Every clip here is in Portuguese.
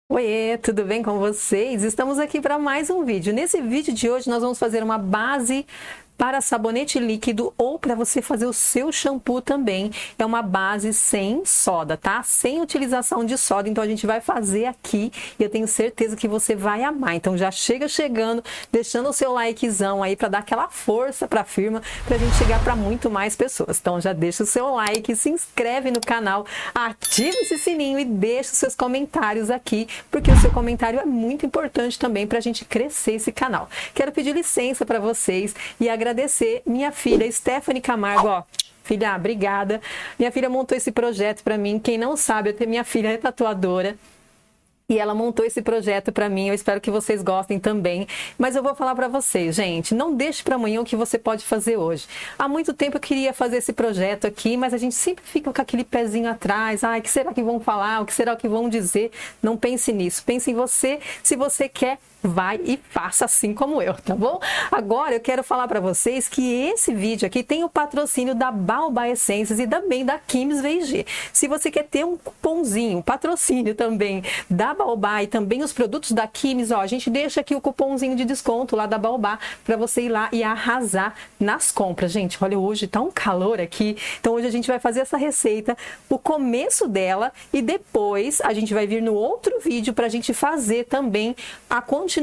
Oiê, tudo bem com vocês? Estamos aqui para mais um vídeo. Nesse vídeo de hoje nós vamos fazer uma base para sabonete líquido ou para você fazer o seu shampoo também. É uma base sem soda, tá? Sem utilização de soda. Então a gente vai fazer aqui e eu tenho certeza que você vai amar. Então já chega chegando, deixando o seu likezão aí para dar aquela força para a firma, para a gente chegar para muito mais pessoas. Então já deixa o seu like, se inscreve no canal, ativa esse sininho e deixa os seus comentários aqui, porque o seu comentário é muito importante também para a gente crescer esse canal. Quero pedir licença para vocês e agradecer minha filha Stephanie Camargo, ó. Filha, obrigada. Minha filha montou esse projeto para mim. Quem não sabe, minha filha é tatuadora. E ela montou esse projeto para mim, eu espero que vocês gostem também. Mas eu vou falar para vocês, gente, não deixe para amanhã o que você pode fazer hoje. Há muito tempo eu queria fazer esse projeto aqui, mas a gente sempre fica com aquele pezinho atrás. Ai, o que será que vão falar? O que será que vão dizer? Não pense nisso, pense em você. Se você quer, vai e faça assim como eu, tá bom? Agora eu quero falar para vocês que esse vídeo aqui tem o patrocínio da Baobá Essências e também da Kims V&G. Se você quer ter um cupomzinho, um patrocínio também da Baobá e também os produtos da Kims, ó, a gente deixa aqui o cupomzinho de desconto lá da Baobá para você ir lá e arrasar nas compras. Gente, olha, hoje tá um calor aqui, então hoje a gente vai fazer essa receita, o começo dela, e depois a gente vai vir no outro vídeo para a gente fazer também a continuidade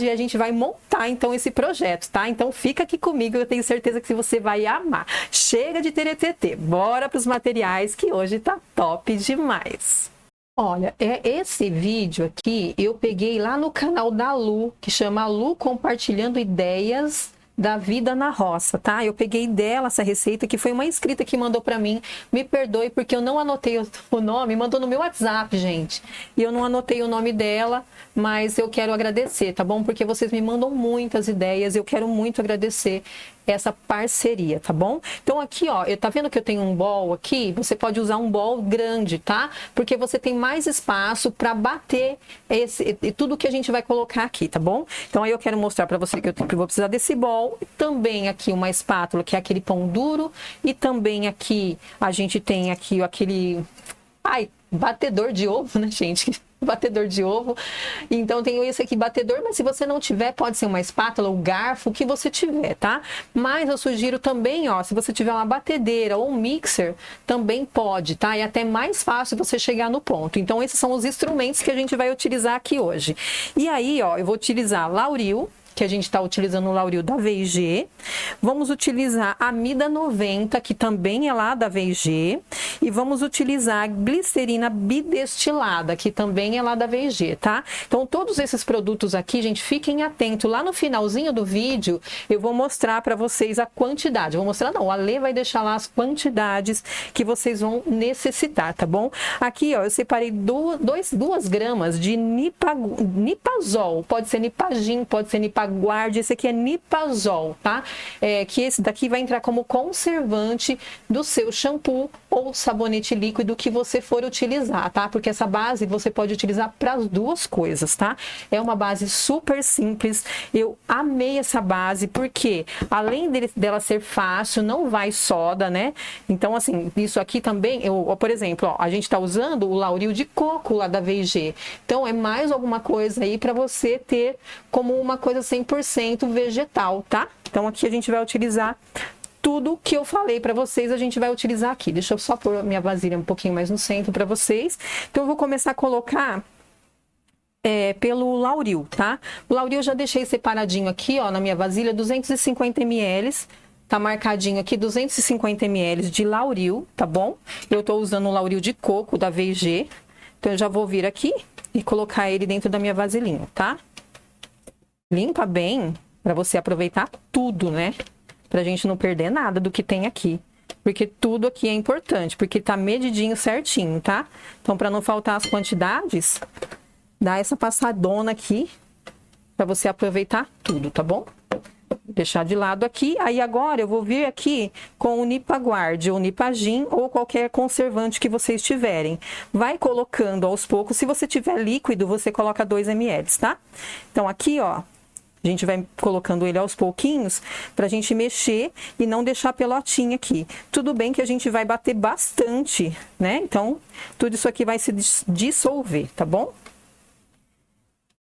e a gente vai montar então esse projeto, tá? Então fica aqui comigo, eu tenho certeza que você vai amar. Chega de teretetê, bora para os materiais que hoje tá top demais. Olha, esse vídeo aqui eu peguei lá no canal da Lu, que chama Lu Compartilhando Ideias da Vida na Roça, tá? Eu peguei dela essa receita, que foi uma inscrita que mandou pra mim. Me perdoe porque eu não anotei o nome, mandou no meu WhatsApp, gente. E eu não anotei o nome dela, mas eu quero agradecer, tá bom? Porque vocês me mandam muitas ideias, eu quero muito agradecer essa parceria, tá bom? Então aqui, ó, tá vendo que eu tenho um bowl aqui? Você pode usar um bowl grande, tá? Porque você tem mais espaço para bater tudo que a gente vai colocar aqui, tá bom? Então aí eu quero mostrar para você que eu vou precisar desse bowl, também aqui uma espátula, que é aquele pão duro, e também aqui a gente tem aqui aquele batedor de ovo, né, gente? Batedor de ovo. Então tem esse aqui, batedor, mas se você não tiver, pode ser uma espátula ou garfo, o que você tiver, tá? Mas eu sugiro também, ó, se você tiver uma batedeira ou um mixer, também pode, tá? É até mais fácil você chegar no ponto. Então esses são os instrumentos que a gente vai utilizar aqui hoje. E aí, ó, eu vou utilizar Lauril, que a gente está utilizando o Lauril da V&G. Vamos utilizar a Mida 90, que também é lá da V&G. E vamos utilizar a glicerina bidestilada, que também é lá da V&G, tá? Então, todos esses produtos aqui, gente, fiquem atentos. Lá no finalzinho do vídeo, eu vou mostrar para vocês a quantidade. Vou mostrar, não, a Lê vai deixar lá as quantidades que vocês vão necessitar, tá bom? Aqui, ó, eu separei 2 gramas de Nipazol. Pode ser Nipagin, pode ser Nipaguard. Esse aqui é Nipazol, tá? Que esse daqui vai entrar como conservante do seu shampoo ou sabonete líquido que você for utilizar, tá? Porque essa base você pode utilizar para as duas coisas, tá? É uma base super simples. Eu amei essa base porque além dela ser fácil, não vai soda, né? Então, assim, isso aqui também, por exemplo, ó, a gente tá usando o Lauril de coco lá da V&G. Então, é mais alguma coisa aí para você ter como uma coisa 100% vegetal, tá? Então, aqui a gente vai utilizar tudo que eu falei para vocês, a gente vai utilizar aqui. Deixa eu só pôr a minha vasilha um pouquinho mais no centro para vocês. Então, eu vou começar a colocar pelo Lauril, tá? O Lauril eu já deixei separadinho aqui, ó, na minha vasilha, 250 ml. Tá marcadinho aqui 250 ml de Lauril, tá bom? Eu tô usando o Lauril de coco da V&G. Então, eu já vou vir aqui e colocar ele dentro da minha vasilhinha, tá? Limpa bem para você aproveitar tudo, né? Pra gente não perder nada do que tem aqui. Porque tudo aqui é importante, porque tá medidinho certinho, tá? Então, para não faltar as quantidades, dá essa passadona aqui para você aproveitar tudo, tá bom? deixar de lado aqui. Aí agora eu vou vir aqui com o Nipaguard, ou Nipagin, ou qualquer conservante que vocês tiverem. Vai colocando aos poucos. Se você tiver líquido, você coloca 2 ml, tá? Então aqui, ó, a gente vai colocando ele aos pouquinhos pra gente mexer e não deixar pelotinha aqui. Tudo bem que a gente vai bater bastante, né? Então, tudo isso aqui vai se dissolver, tá bom?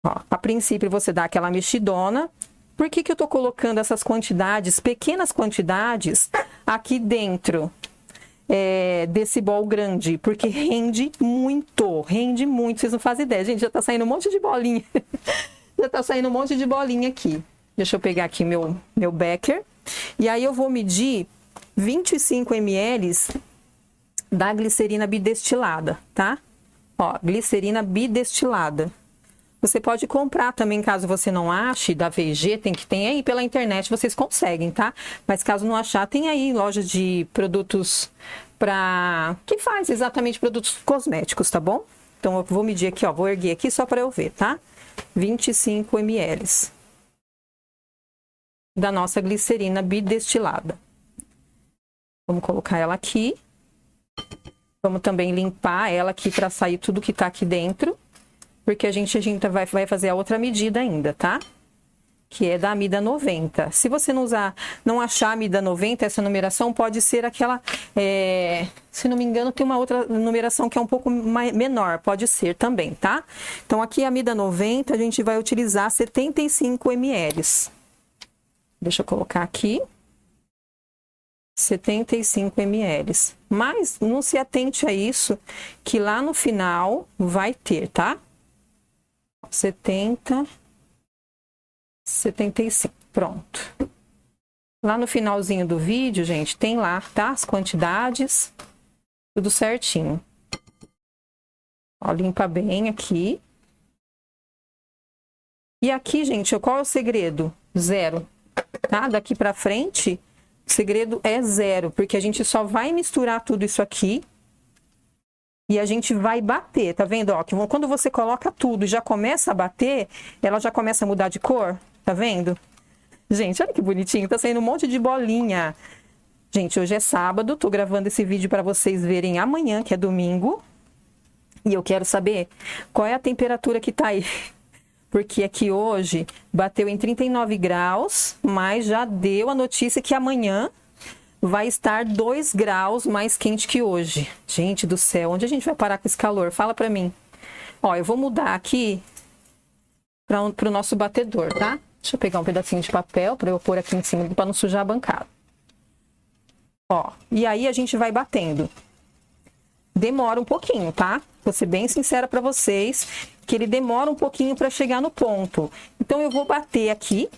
Ó, a princípio você dá aquela mexidona. Por que eu tô colocando essas quantidades, pequenas quantidades, aqui dentro desse bol grande? Porque rende muito, vocês não fazem ideia. Gente, já tá saindo um monte de bolinha. Já tá saindo um monte de bolinha aqui. Deixa eu pegar aqui meu becker. E aí eu vou medir 25 ml da glicerina bidestilada, tá? Ó, glicerina bidestilada. Você pode comprar também, caso você não ache, da VG, tem aí pela internet, vocês conseguem, tá? Mas caso não achar, tem aí loja de produtos que faz exatamente produtos cosméticos, tá bom? Então eu vou medir aqui, ó, vou erguer aqui só para eu ver, tá? 25 ml da nossa glicerina bidestilada. Vamos colocar ela aqui. Vamos também limpar ela aqui para sair tudo que tá aqui dentro. Porque a gente vai fazer a outra medida ainda, tá? Que é da Amida 90. Se você não achar a Amida 90, essa numeração pode ser aquela... se não me engano, tem uma outra numeração que é um pouco menor. Pode ser também, tá? Então, aqui a Amida 90, a gente vai utilizar 75 ml. Deixa eu colocar aqui. 75 ml. Mas não se atente a isso, que lá no final vai ter, tá? 70, 75, pronto. Lá no finalzinho do vídeo, gente, tem lá, tá? As quantidades, tudo certinho. Ó, limpa bem aqui. E aqui, gente, qual é o segredo? 0, tá? Daqui pra frente, o segredo é 0, porque a gente só vai misturar tudo isso aqui. E a gente vai bater, tá vendo? Ó, que quando você coloca tudo e já começa a bater, ela já começa a mudar de cor, tá vendo? Gente, olha que bonitinho, tá saindo um monte de bolinha. Gente, hoje é sábado, tô gravando esse vídeo para vocês verem amanhã, que é domingo. E eu quero saber qual é a temperatura que tá aí. Porque aqui hoje bateu em 39 graus, mas já deu a notícia que amanhã vai estar 2 graus mais quente que hoje. Gente do céu, onde a gente vai parar com esse calor? Fala pra mim. Ó, eu vou mudar aqui pro nosso batedor, tá? Deixa eu pegar um pedacinho de papel pra eu pôr aqui em cima, pra não sujar a bancada. Ó, e aí a gente vai batendo. Demora um pouquinho, tá? Vou ser bem sincera pra vocês, que ele demora um pouquinho pra chegar no ponto. Então eu vou bater aqui.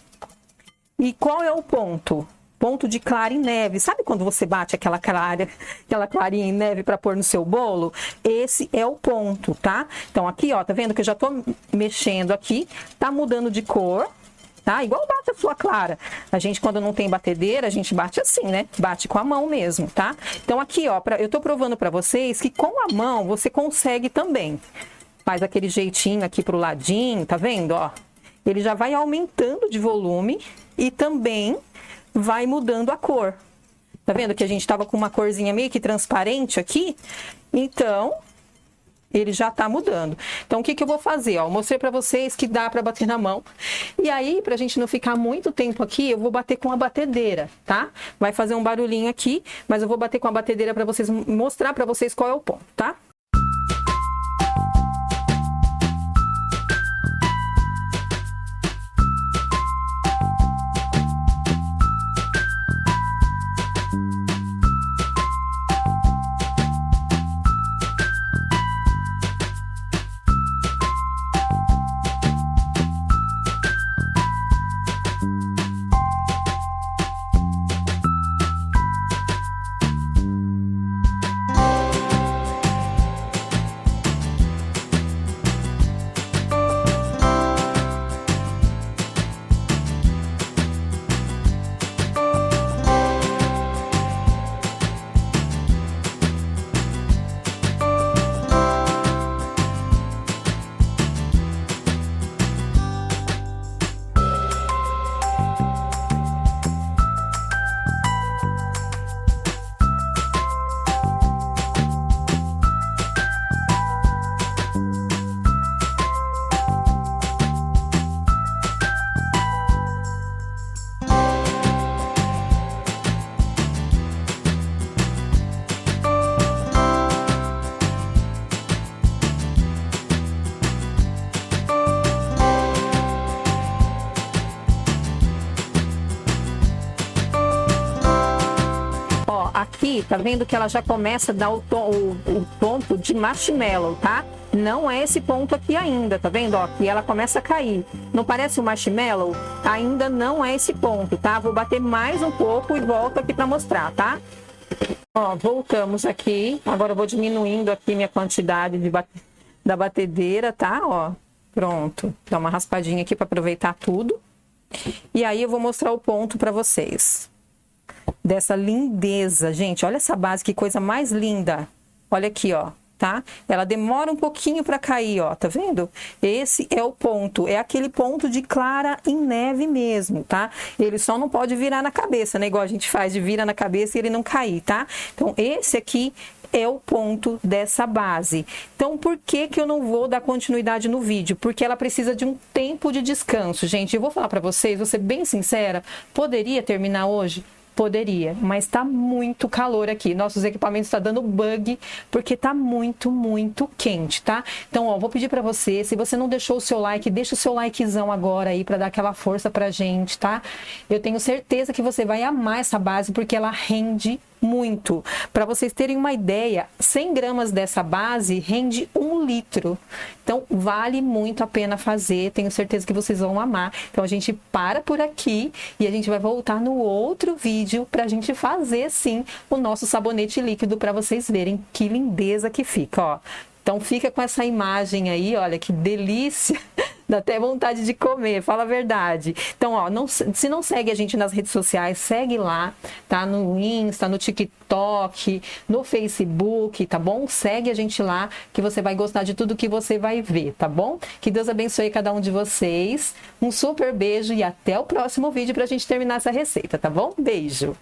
E qual é o ponto? Ponto de clara em neve. Sabe quando você bate aquela clarinha em neve para pôr no seu bolo? Esse é o ponto, tá? Então aqui, ó, tá vendo que eu já tô mexendo aqui, tá mudando de cor, tá? Igual bate a sua clara. A gente, quando não tem batedeira, a gente bate assim, né? Bate com a mão mesmo, tá? Então aqui, ó, eu tô provando para vocês que com a mão você consegue também. Faz aquele jeitinho aqui pro ladinho, tá vendo, ó? Ele já vai aumentando de volume e também vai mudando a cor. Tá vendo que a gente tava com uma corzinha meio que transparente aqui? Então, ele já tá mudando. Então, o que eu vou fazer? Ó, eu mostrei pra vocês que dá pra bater na mão. E aí, pra gente não ficar muito tempo aqui, eu vou bater com a batedeira, tá? Vai fazer um barulhinho aqui, mas eu vou bater com a batedeira pra vocês, mostrar pra vocês qual é o ponto, tá? aqui, tá vendo que ela já começa a dar o ponto de marshmallow, tá? Não é esse ponto aqui ainda, tá vendo? Ó, que ela começa a cair. Não parece um marshmallow? Ainda não é esse ponto, tá? Vou bater mais um pouco e volto aqui para mostrar, tá? Ó, voltamos aqui. Agora eu vou diminuindo aqui minha quantidade da batedeira, tá? Ó, pronto. Dá uma raspadinha aqui para aproveitar tudo. E aí eu vou mostrar o ponto para vocês. Dessa lindeza, gente. Olha essa base, que coisa mais linda. Olha aqui, ó. Tá? Ela demora um pouquinho para cair, ó, tá vendo? Esse é o ponto, é aquele ponto de clara em neve mesmo, tá? Ele só não pode virar na cabeça, né? Igual a gente faz de vira na cabeça e ele não cair, tá? Então, esse aqui é o ponto dessa base. Então, por que que eu não vou dar continuidade no vídeo? Porque ela precisa de um tempo de descanso, gente. Eu vou falar para vocês, vou ser bem sincera, poderia terminar hoje? Poderia, mas tá muito calor aqui. Nossos equipamentos tá dando bug, porque tá muito, muito quente, tá? Então, ó, vou pedir para você, se você não deixou o seu like, deixa o seu likezão agora aí para dar aquela força pra gente, tá? Eu tenho certeza que você vai amar essa base, porque ela rende muito. Para vocês terem uma ideia, 100 gramas dessa base rende 1 litro. Então, vale muito a pena fazer. Tenho certeza que vocês vão amar. Então, a gente para por aqui e a gente vai voltar no outro vídeo para a gente fazer, sim, o nosso sabonete líquido para vocês verem que lindeza que fica, ó. Então, fica com essa imagem aí, olha que delícia. Dá até vontade de comer, fala a verdade. Então, ó, se não segue a gente nas redes sociais, segue lá, tá? No Insta, no TikTok, no Facebook, tá bom? Segue a gente lá, que você vai gostar de tudo que você vai ver, tá bom? Que Deus abençoe cada um de vocês. Um super beijo e até o próximo vídeo pra gente terminar essa receita, tá bom? Beijo!